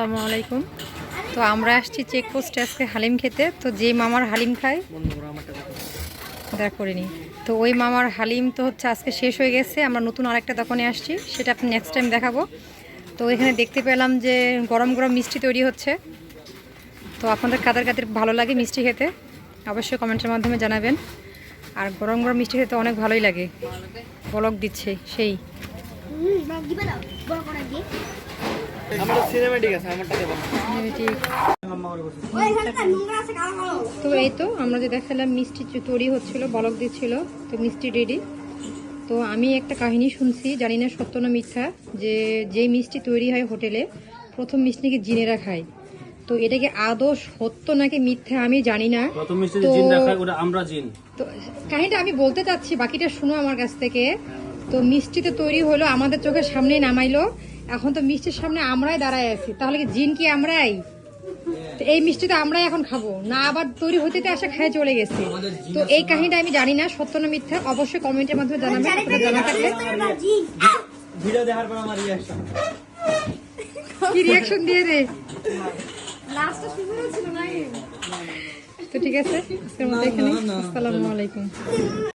আসসালামু আলাইকুম। তো আমরা আসছি চেকপোস্টে আজকে হালিম খেতে। তো যে মামার হালিম খায় দেখা করিনি, তো ওই মামার হালিম তো হচ্ছে আজকে শেষ হয়ে গেছে। আমরা নতুন আরেকটা দোকানে আসছি, সেটা আপনি নেক্সট টাইম দেখাবো। তো এখানে দেখতে পেলাম যে গরম গরম মিষ্টি তৈরি হচ্ছে। তো আপনাদের কাদের কাদের ভালো লাগে মিষ্টি খেতে অবশ্যই কমেন্টের মাধ্যমে জানাবেন। আর গরম গরম মিষ্টি খেতে অনেক ভালোই লাগে, বলক দিচ্ছে সেই। তো এই তো আমরা যে দেখালাম মিষ্টি তৈরি হচ্ছিল, বলক দিচ্ছিল, তো মিষ্টি রেডি। তো আমি একটা কাহিনী শুনছি, জানি না সত্য না মিথ্যা, যে মিষ্টি তৈরি হয় হোটেলে প্রথম মিষ্টি নাকি জিনেরা খায়। তো এটা কি আদৌ সত্য নাকি মিথ্যা আমি জানি না। তো কাহিনীটা আমি বলতে চাচ্ছি, বাকিটা শুনো আমার কাছ থেকে। তো মিষ্টিতে তৈরি হলো, আমাদের চোখের সামনেই নামাইলো। এখন তো মিষ্টির সামনে আমরাই দাঁড়ায় আছি, তাহলে কি জিন কি আমরাই? তো এই মিষ্টি তো আমরাই এখন খাবো না, আবার তৈরি হতে আসা খায় চলে গেছে। তো এই কাহিনীটা আমি জানি না সত্য না মিথ্যা, অবশ্যই কমেন্টের মাধ্যমে জানাবেন আপনাদের জানা থাকলে। ভিডিও দেখার পর আমার রিঅ্যাকশন কি রিঅ্যাকশন দিয়ে দে। তো ঠিক আছে, আজকের মতো এখানে। আসসালামু আলাইকুম।